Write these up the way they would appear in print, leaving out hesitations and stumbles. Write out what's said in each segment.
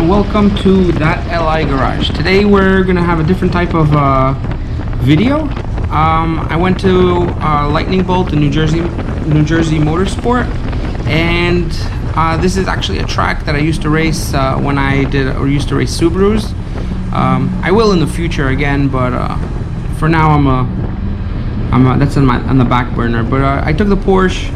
welcome to That LI Garage. Today we're gonna have a different type of video. I went to Lightning Bolt in New Jersey Motorsport, and this is actually a track that I used to race when I used to race Subarus. I will in the future again, but for now that's on the back burner. But I took the Porsche.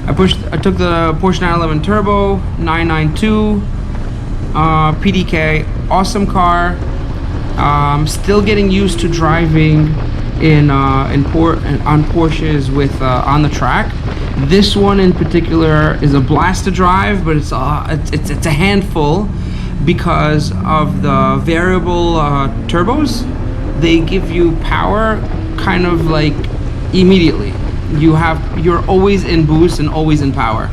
I took the Porsche 911 Turbo 992 PDK. Awesome car. Still getting used to driving on Porsches with on the track. This one in particular is a blast to drive, but it's a handful because of the variable turbos. They give you power kind of like immediately. You're always in boost and always in power.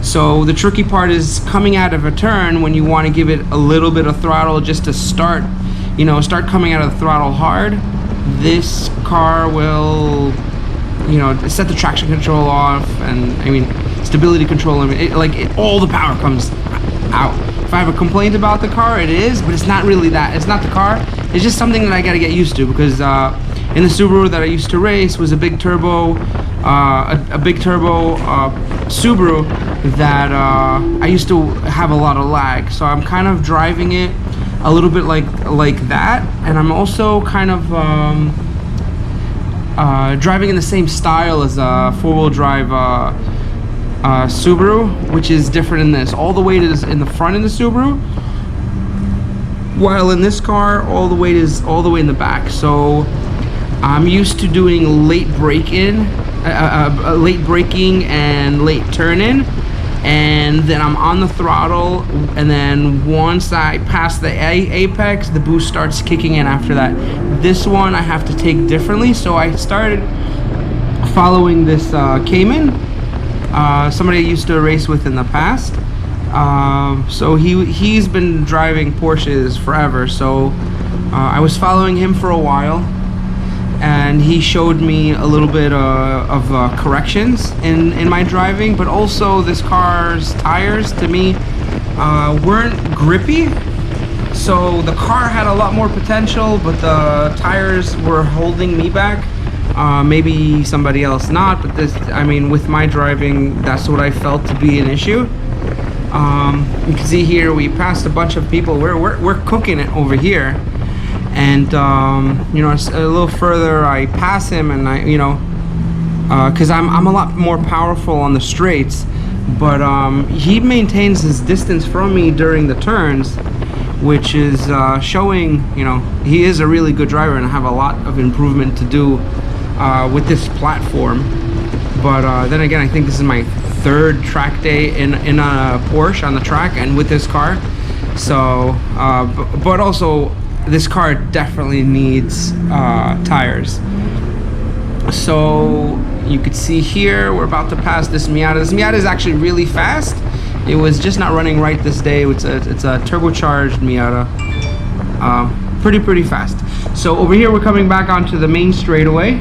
So the tricky part is coming out of a turn when you want to give it a little bit of throttle just to start coming out of the throttle hard. This car will, set the traction control off, and I mean stability control. All the power comes out. If I have a complaint about the car, it is, but it's not really that. It's not the car. It's just something that I got to get used to because in the Subaru that I used to race was a big turbo Subaru that I used to have a lot of lag. So I'm kind of driving it a little bit like that, and I'm also kind of driving in the same style as a four-wheel drive Subaru, which is different in this. All the weight is in the front in the Subaru, while in this car all the weight is all the way in the back. So I'm used to doing late braking and late turn-in, and then I'm on the throttle, and then once I pass the apex, the boost starts kicking in after that. This one I have to take differently, so I started following this Cayman, somebody I used to race with in the past. So he's been driving Porsches forever, so I was following him for a while, and he showed me a little bit of corrections in my driving. But also this car's tires to me weren't grippy, so the car had a lot more potential, but the tires were holding me back. Maybe somebody else not, but with my driving, that's what I felt to be an issue. You can see here we passed a bunch of people. We're cooking it over here. And a little further I pass him, and because I'm a lot more powerful on the straights, but he maintains his distance from me during the turns, which is showing he is a really good driver, and I have a lot of improvement to do with this platform. But then again, I think this is my third track day in a Porsche on the track and with this car. So but also this car definitely needs tires. So you could see here we're about to pass this Miata. This Miata is actually really fast. It was just not running right this day. It's a turbocharged Miata. Pretty fast. So over here we're coming back onto the main straightaway,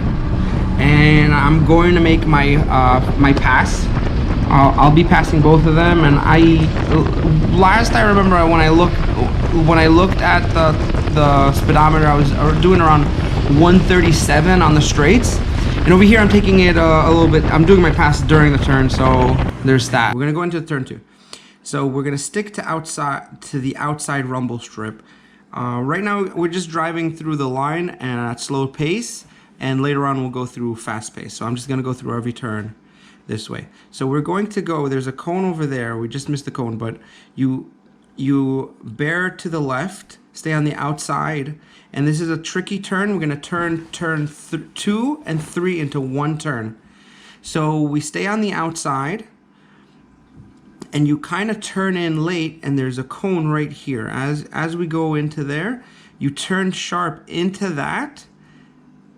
and I'm going to make my my pass. I'll be passing both of them, and I remember when I looked at the speedometer, I was doing around 137 on the straights, and over here I'm taking it a little bit. I'm doing my pass during the turn, so there's that. We're gonna go into turn 2. So we're gonna stick to the outside rumble strip. Right now we're just driving through the line and at slow pace, and later on we'll go through fast pace. So I'm just gonna go through every turn this way. So we're going to go, there's a cone over there. We just missed the cone, but you bear to the left, stay on the outside, and this is a tricky turn. We're going to turn 2 and 3 into one turn. So we stay on the outside, and you kind of turn in late, and there's a cone right here. As we go into there, you turn sharp into that,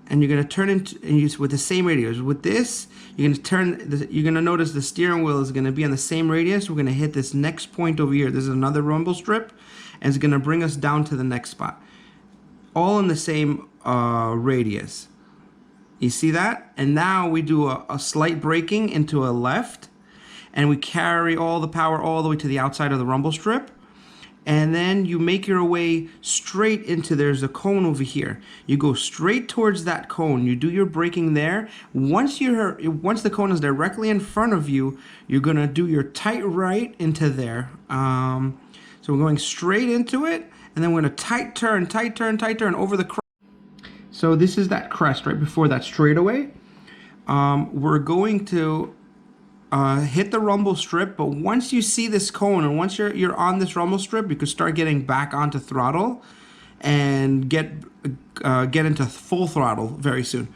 and you're going to turn into, with the same radius. With this, you're going to notice the steering wheel is going to be on the same radius. We're going to hit this next point over here. This is another rumble strip, and it's going to bring us down to the next spot. All in the same radius. You see that? And now we do a slight braking into a left, and we carry all the power all the way to the outside of the rumble strip. and then you make your way straight into, there's a cone over here. You go straight towards that cone. You do your braking there. Once the cone is directly in front of you, you're gonna do your tight right into there. So we're going straight into it, and then we're gonna tight turn over the crest. So this is that crest right before that straightaway. We're going to hit the rumble strip, but once you see this cone and once you're on this rumble strip, you can start getting back onto throttle and get into full throttle very soon.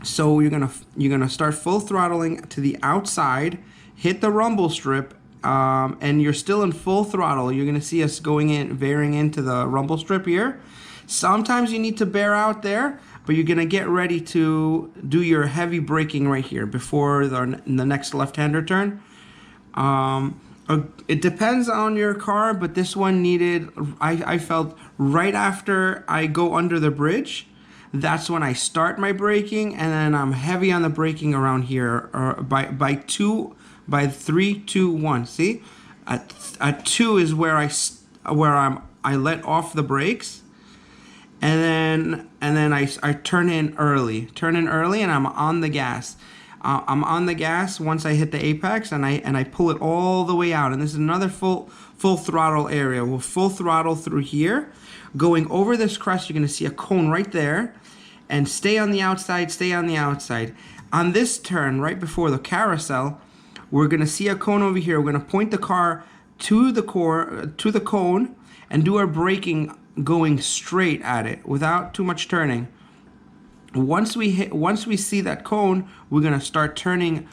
So you're gonna start full throttling to the outside, hit the rumble strip, and you're still in full throttle. You're gonna see us veering into the rumble strip here. Sometimes you need to bear out there, but you're gonna get ready to do your heavy braking right here before the next left-hander turn. It depends on your car, but this one needed, I felt right after I go under the bridge, that's when I start my braking, and then I'm heavy on the braking around here, or by 3, 2, 1. See, at 2 is where I let off the brakes. And then I turn in early, and I'm on the gas. I'm on the gas once I hit the apex, and I pull it all the way out. And this is another full throttle area. We'll full throttle through here. Going over this crest, you're gonna see a cone right there, and stay on the outside. On this turn, right before the carousel, we're gonna see a cone over here. We're gonna point the car to the cone, and do our braking going straight at it without too much turning. Once we see that cone, we're gonna start turning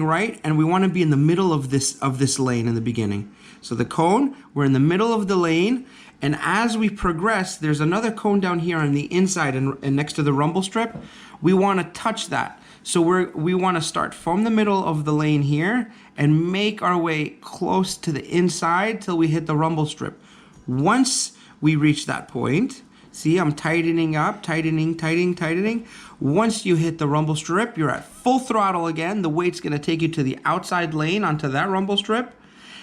right, and we want to be in the middle of this lane in the beginning. So the cone, we're in the middle of the lane, and as we progress, there's another cone down here on the inside and next to the rumble strip. We want to touch that. So we want to start from the middle of the lane here and make our way close to the inside till we hit the rumble strip. Once we reach that point, see, I'm tightening up, tightening. Once you hit the rumble strip, you're at full throttle again. The weight's gonna take you to the outside lane onto that rumble strip.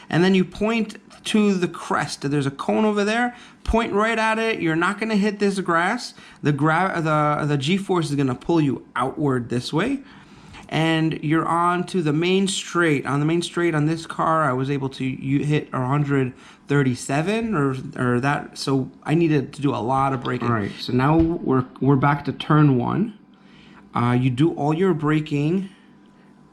And then you point to the crest. There's a cone over there. Point right at it. You're not gonna hit this grass. The G-force is gonna pull you outward this way. And you're on to the main straight. On the main straight on this car, I was able to hit 137 or that. So I needed to do a lot of braking. All right, so now we're back to turn 1. You do all your braking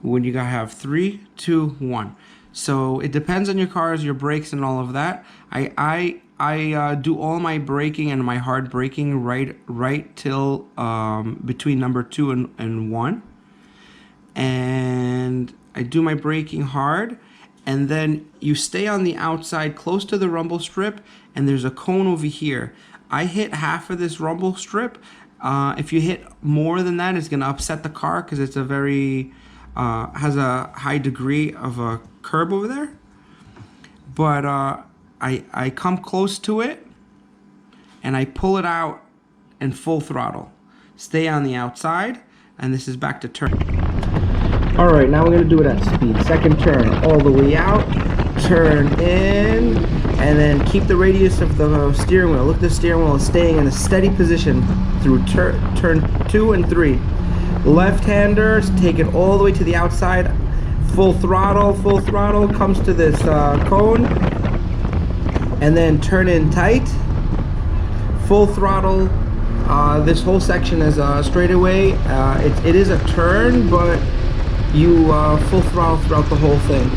when you gotta have 3, 2, 1. So it depends on your cars, your brakes, and all of that. I do all my braking and my hard braking right till between number 2 and 1. And I do my braking hard, and then you stay on the outside close to the rumble strip, and there's a cone over here. I hit half of this rumble strip. If you hit more than that, it's gonna upset the car because it's a very has a high degree of a curb over there. But I come close to it, and I pull it out in full throttle. Stay on the outside, and this is back to turn. All right, now we're gonna do it at speed. Second turn, all the way out, turn in, and then keep the radius of the steering wheel. Look, the steering wheel is staying in a steady position through turn 2 and 3. Left-handers, take it all the way to the outside. Full throttle, comes to this cone, and then turn in tight. Full throttle. This whole section is a straightaway. It is a turn, but you full throttle throughout the whole thing.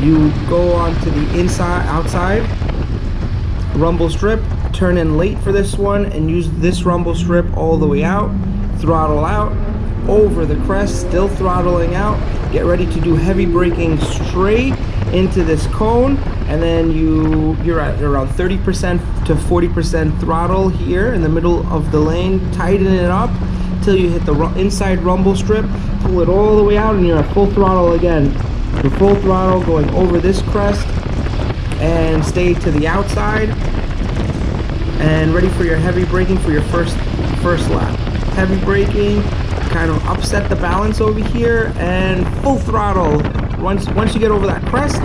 You go on to the outside rumble strip, turn in late for this one, and use this rumble strip all the way out, throttle out, over the crest, still throttling out. Get ready to do heavy braking straight into this cone, and then you're at around 30% to 40% throttle here in the middle of the lane. Tighten it up till you hit the inside rumble strip, pull it all the way out, and you're at full throttle again. You're full throttle going over this crest, and stay to the outside, and ready for your heavy braking for your first lap. Heavy braking, kind of upset the balance over here, and full throttle Once you get over that crest,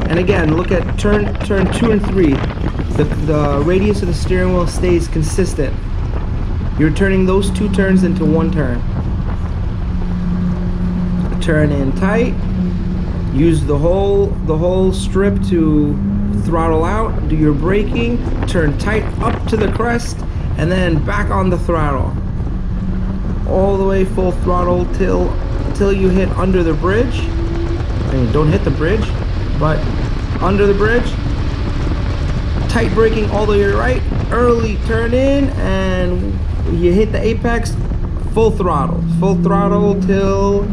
and again, look at turn 2 and 3. The radius of the steering wheel stays consistent. You're turning those 2 turns into 1 turn. Turn in tight. Use the whole strip to throttle out. Do your braking. Turn tight up to the crest, and then back on the throttle. All the way full throttle till you hit under the bridge. I mean, don't hit the bridge, but under the bridge. Tight braking all the way right. Early turn in, and you hit the apex. Full throttle till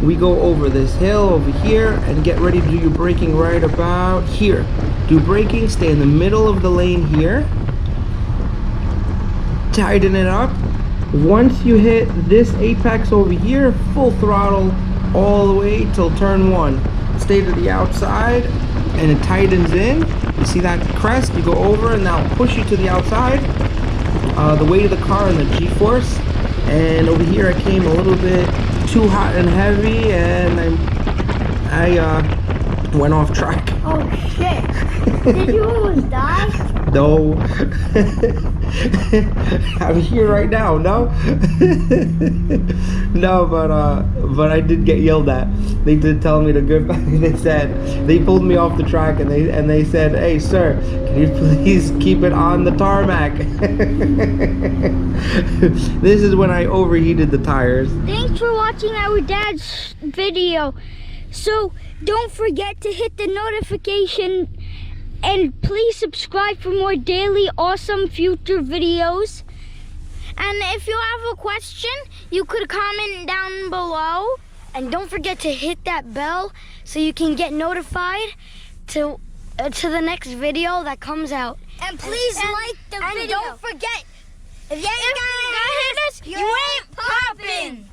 we go over this hill over here, and get ready to do your braking right about here. Do braking, stay in the middle of the lane here. Tighten it up. Once you hit this apex over here, full throttle all the way till turn 1. Stay to the outside, and it tightens in. You see that crest? You go over, and that'll push you to the outside. The weight of the car and the G-force. And over here, I came a little bit too hot and heavy, and I went off track. Oh shit! Did you almost die? No. I'm here right now. No. No, but I did get yelled at. They did tell me to go back. They pulled me off the track, and they said, "Hey sir, can you please keep it on the tarmac?" This is when I overheated the tires. Thanks for watching our dad's video. So don't forget to hit the notification, and please subscribe for more daily awesome future videos. And if you have a question, you could comment down below. And don't forget to hit that bell so you can get notified to the next video that comes out. And please like the video. And don't forget, if you ain't got hit us, you ain't poppin'.